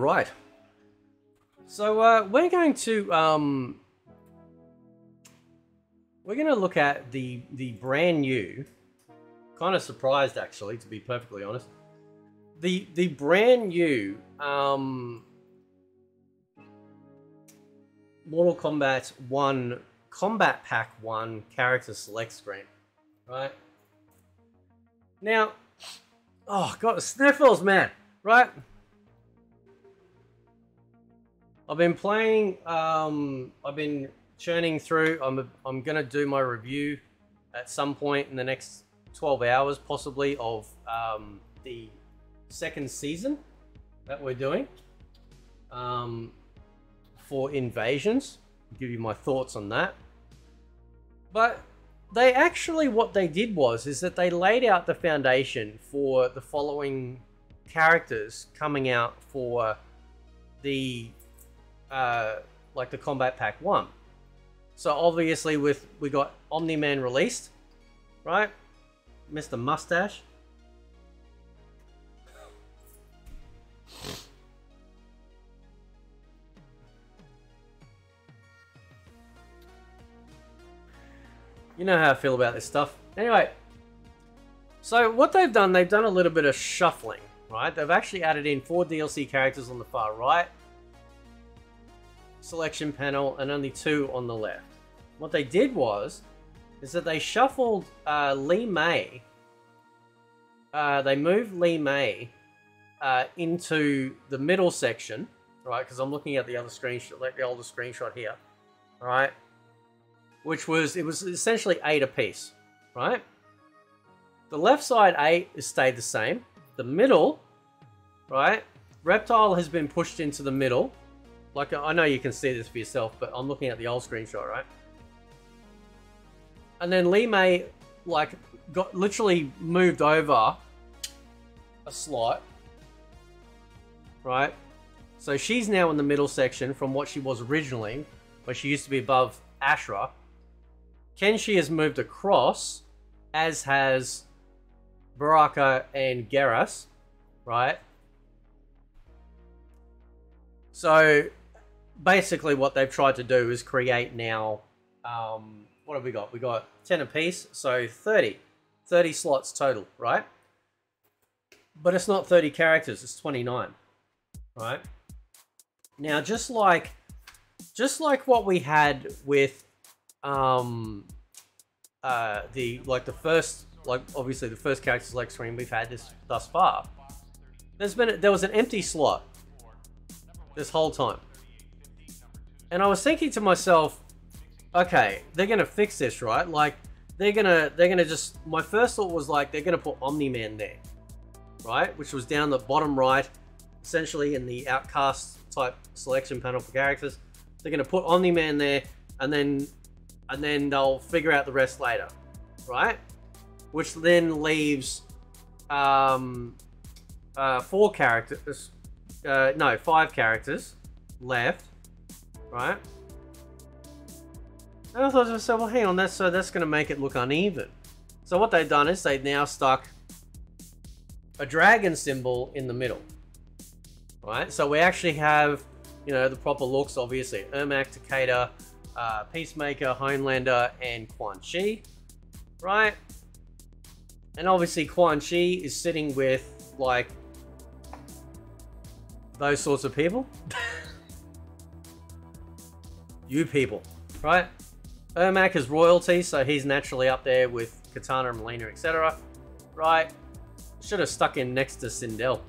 right. So we're going to look at the brand new. Kind of surprised actually, to be perfectly honest. The brand new Mortal Kombat 1 Kombat Pack 1 character select screen, right? Now, oh god, the sniffles, man, right? I've been playing, I've been churning through. I'm gonna do my review at some point in the next 12 hours, possibly, of the second season that we're doing for Invasions. I'll give you my thoughts on that. But they actually, what they did is that they laid out the foundation for the following characters coming out for the like the Kombat Pack 1. So obviously we got Omni-Man released, right? Mr. Mustache. You know how I feel about this stuff. Anyway, so what they've done a little bit of shuffling, right? They've actually added in 4 DLC characters on the far right selection panel and only 2 on the left. What they did is that they shuffled Li Mei. They moved Li Mei into the middle section, right? Because I'm looking at the other screenshot, like the older screenshot here, all right? Which was, it was essentially 8 apiece, right? The left side 8 has stayed the same. The middle, right? Reptile has been pushed into the middle. Like, I know you can see this for yourself, but I'm looking at the old screenshot, right? And then Li Mei, like, got literally moved over a slot, right? So she's now in the middle section from what she was originally, where she used to be above Ashra. Kenshi has moved across, as has Baraka and Geras, right? So basically what they've tried to do is create now, what have we got? We got 10 apiece, so 30 slots total, right? But it's not 30 characters, it's 29, right? Now, just like what we had with obviously the first character select screen we've had this thus far. There was an empty slot this whole time, and I was thinking to myself, okay, they're gonna fix this, right? Like they're gonna just. My first thought was like they're gonna put Omni-Man there, right? Which was down the bottom right, essentially in the outcast type selection panel for characters. They're gonna put Omni-Man there, and then they'll figure out the rest later, right? Which then leaves 5 characters left, right? And I thought to myself, well, hang on, that's going to make it look uneven. So what they've done is they've now stuck a dragon symbol in the middle, right? So we actually have, you know, the proper looks, obviously. Ermac, Takeda, Peacemaker, Homelander, and Quan Chi, right? And obviously Quan Chi is sitting with, like, those sorts of people. You people, right? Ermac is royalty, so he's naturally up there with Katana, Melina, etc. Right? Should have stuck in next to Sindel,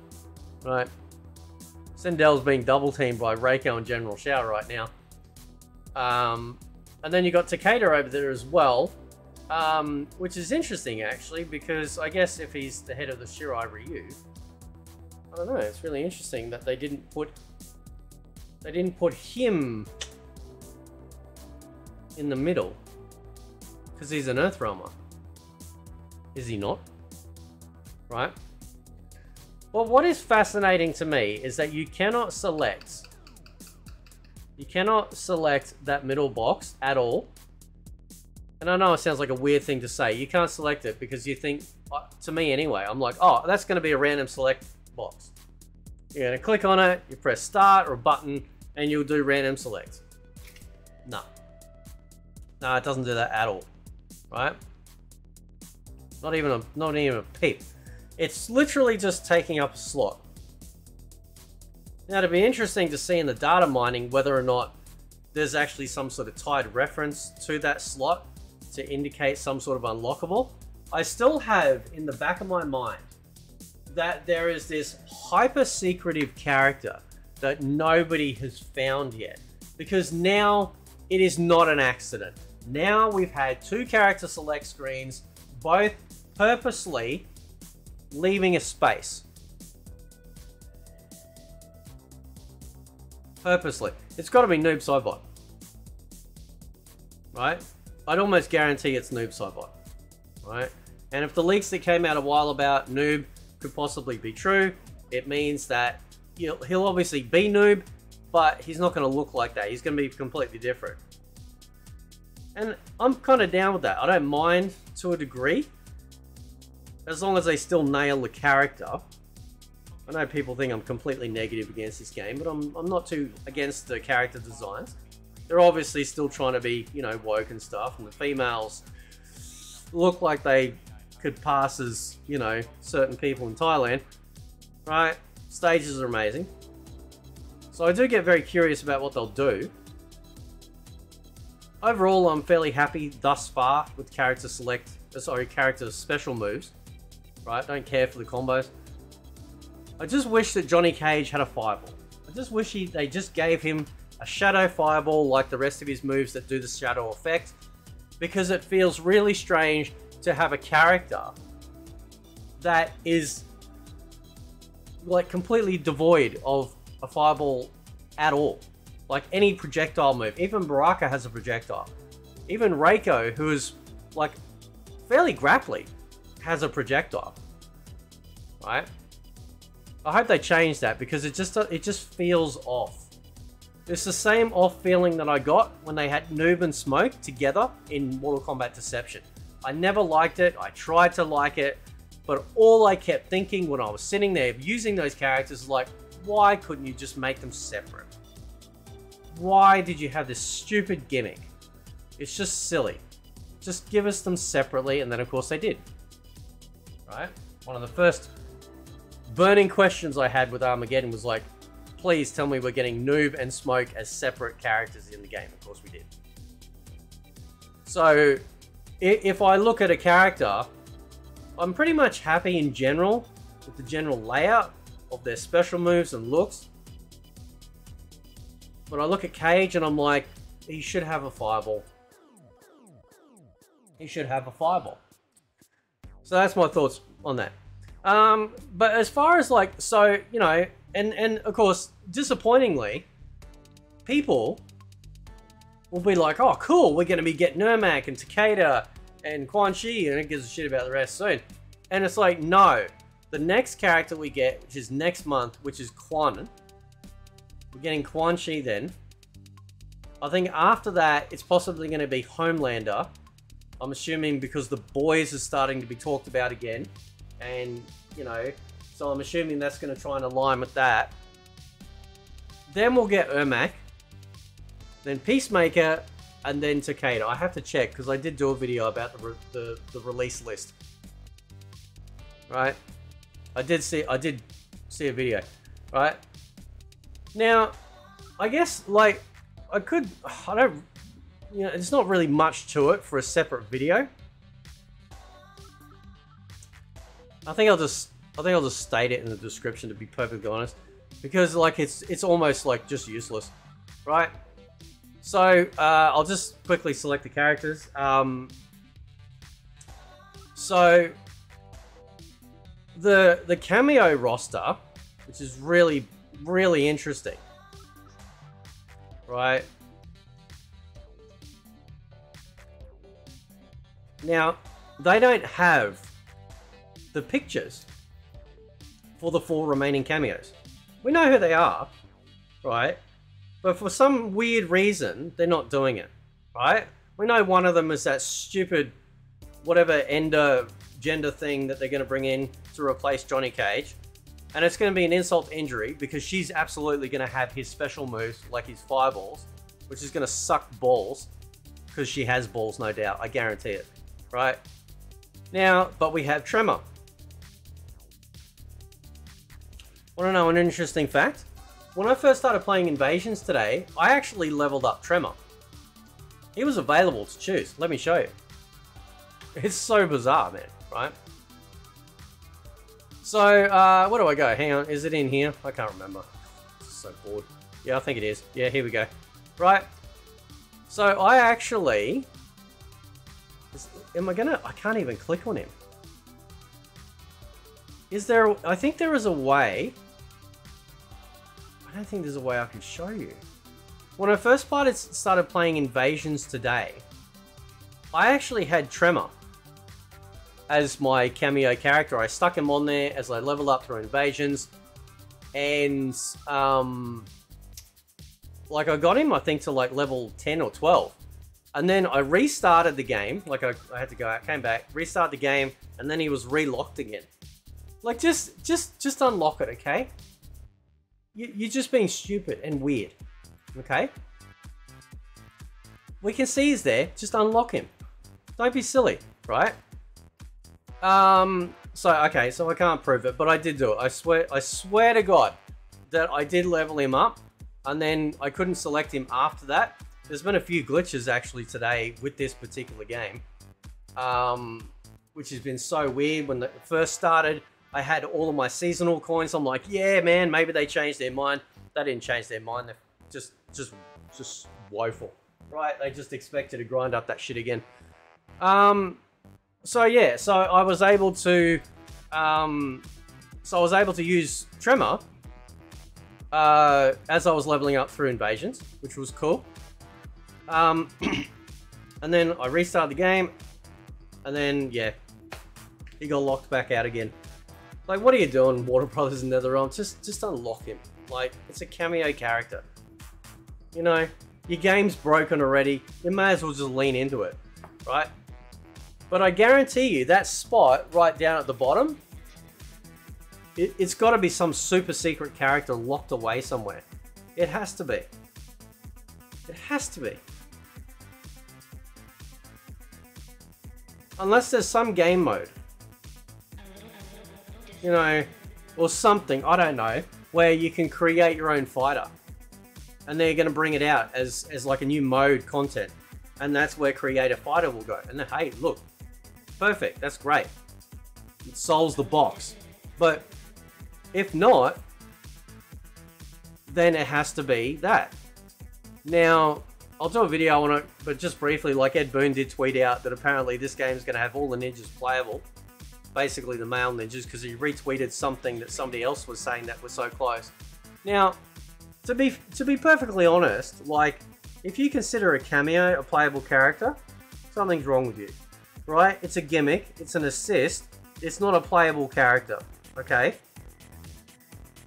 right? Sindel's being double teamed by Reiko and General Shao right now. And then you got Takeda over there as well, which is interesting actually, because I guess if he's the head of the Shirai Ryu, I don't know, it's really interesting that they didn't put him in the middle, because he's an Earthrealmer. Is he not? Right? Well, what is fascinating to me is that you cannot select that middle box at all. And I know it sounds like a weird thing to say. You can't select it because you think, to me anyway, I'm like, oh, that's going to be a random select box. You're going to click on it, you press start or a button, and you'll do random select. No. No, it doesn't do that at all. Right? Not even a peep. It's literally just taking up a slot. Now, it'd be interesting to see in the data mining whether or not there's actually some sort of tied reference to that slot to indicate some sort of unlockable. I still have in the back of my mind that there is this hyper secretive character that nobody has found yet, because now it is not an accident. Now we've had 2 character select screens, both purposely leaving a space. Purposely. It's got to be Noob Saibot. Right? I'd almost guarantee it's Noob Saibot. Right? And if the leaks that came out a while about Noob could possibly be true, it means that he'll obviously be Noob, but he's not going to look like that. He's going to be completely different. And I'm kind of down with that. I don't mind to a degree, as long as they still nail the character. I know people think I'm completely negative against this game, but I'm not too against the character designs. They're obviously still trying to be, you know, woke and stuff, and the females look like they could pass as, you know, certain people in Thailand, right? Stages are amazing. So I do get very curious about what they'll do. Overall, I'm fairly happy thus far with character special moves, right? Don't care for the combos. I just wish that Johnny Cage had a fireball. I just wish they just gave him a shadow fireball like the rest of his moves that do the shadow effect, because it feels really strange to have a character that is like completely devoid of a fireball at all. Like any projectile move. Even Baraka has a projectile. Even Reiko, who is like fairly grapply, has a projectile. Right? I hope they change that, because it just feels off. It's the same off feeling that I got when they had Noob and Smoke together in Mortal Kombat Deception. I never liked it. I tried to like it, but all I kept thinking when I was sitting there using those characters is like, why couldn't you just make them separate? Why did you have this stupid gimmick? It's just silly. Just give us them separately, and then of course they did. Right? One of the first burning questions I had with Armageddon was like, please tell me we're getting Noob and Smoke as separate characters in the game. Of course we did. So, if I look at a character, I'm pretty much happy in general with the general layout of their special moves and looks. But I look at Cage and I'm like, he should have a fireball. He should have a fireball. So that's my thoughts on that. But as far as like, so, you know, and of course, disappointingly, people will be like, oh, cool, we're going to be getting Ermac and Takeda and Quan Chi, and it gives a shit about the rest soon. And it's like, no. The next character we get, which is next month, which is Quan. We're getting Quan Chi then. I think after that, it's possibly going to be Homelander. I'm assuming because the boys are starting to be talked about again. And, you know, so I'm assuming that's going to try and align with that. Then we'll get Ermac. Then Peacemaker. And then Takeda. I have to check because I did do a video about the release list. Right? I did see a video. Right? Now, I guess, like, I don't, you know, it's not really much to it for a separate video. I think I'll just state it in the description, to be perfectly honest, because like it's almost like just useless, right? So I'll just quickly select the characters. So the Kameo roster, which is really interesting, right? Now they don't have the pictures for the 4 remaining cameos. We know who they are, right? But for some weird reason, they're not doing it, right? We know one of them is that stupid, whatever gender thing that they're going to bring in to replace Johnny Cage. And it's going to be an insult to injury because she's absolutely going to have his special moves, like his fireballs, which is going to suck balls because she has balls, no doubt. I guarantee it. Right? Now, but we have Tremor. Want to know an interesting fact? When I first started playing Invasions today, I actually leveled up Tremor. He was available to choose. Let me show you. It's so bizarre, man. Right? So, where do I go? Hang on, is it in here? I can't remember. I'm so bored. Yeah, I think it is. Yeah, here we go. Right. So, I actually... I can't even click on him. Is there... I think there is a way... I don't think there's a way I can show you. When I first started playing Invasions today, I actually had Tremor as my Kameo character. I stuck him on there as I leveled up through Invasions, and like I got him I think to like level 10 or 12, and then I restarted the game. Like I had to go out, came back, restart the game, and then he was relocked again. Like just unlock it, okay? You're just being stupid and weird, okay? We can see he's there. Just unlock him. Don't be silly, right? Okay, so I can't prove it, but I did do it. I swear to God that I did level him up, and then I couldn't select him after that. There's been a few glitches actually today with this particular game, which has been so weird. When it first started, I had all of my seasonal coins. I'm like, yeah, man, maybe they changed their mind. They didn't change their mind. They're just woeful, right? They just expected to grind up that shit again. So yeah, so I was able to use Tremor as I was leveling up through Invasions, which was cool. And then I restarted the game, and then yeah, he got locked back out again. Like, what are you doing, Warner Brothers and NetherRealm? Just unlock him. Like, it's a Kameo character. You know, your game's broken already. You may as well just lean into it, right? But I guarantee you, that spot right down at the bottom, it's got to be some super secret character locked away somewhere. It has to be. It has to be. Unless there's some game mode, you know, or something, I don't know, where you can create your own fighter. And they're going to bring it out as like a new mode content. And that's where Create a Fighter will go. And then, hey, look. Perfect, that's great. It solves the box. But if not, then it has to be that. Now, I'll do a video on it, but just briefly, like Ed Boon did tweet out that apparently this game is going to have all the ninjas playable. Basically the male ninjas, because he retweeted something that somebody else was saying that was so close. Now, to be perfectly honest, like, if you consider a Kameo a playable character, something's wrong with you. Right? It's a gimmick, it's an assist, it's not a playable character, okay?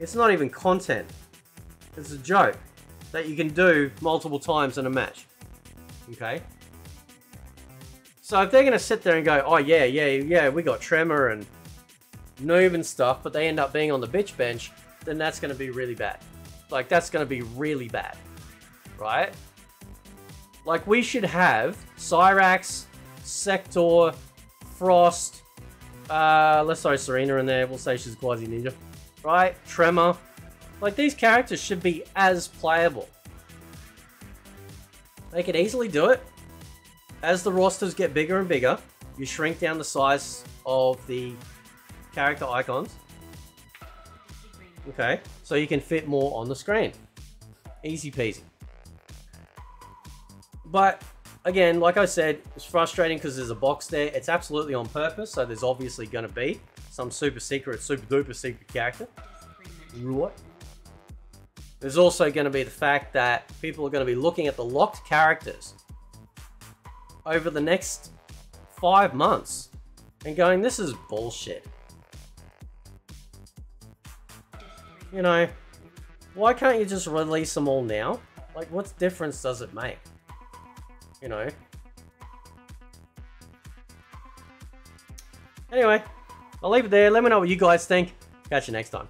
It's not even content. It's a joke that you can do multiple times in a match, okay? So if they're going to sit there and go, oh yeah, we got Tremor and Noob and stuff, but they end up being on the bitch bench, then that's going to be really bad. Like, that's going to be really bad, right? Like, we should have Cyrax, Sector, Frost, let's throw Serena in there, we'll say she's Quasi Ninja, right? Tremor. Like, these characters should be as playable. They could easily do it. As the rosters get bigger and bigger, you shrink down the size of the character icons. Okay, so you can fit more on the screen. Easy peasy. But again, like I said, it's frustrating because there's a box there. It's absolutely on purpose, so there's obviously going to be some super secret, super duper secret character. Right. There's also going to be the fact that people are going to be looking at the locked characters over the next 5 months and going, this is bullshit. You know, why can't you just release them all now? Like, what difference does it make? You know. Anyway, I'll leave it there. Let me know what you guys think. Catch you next time.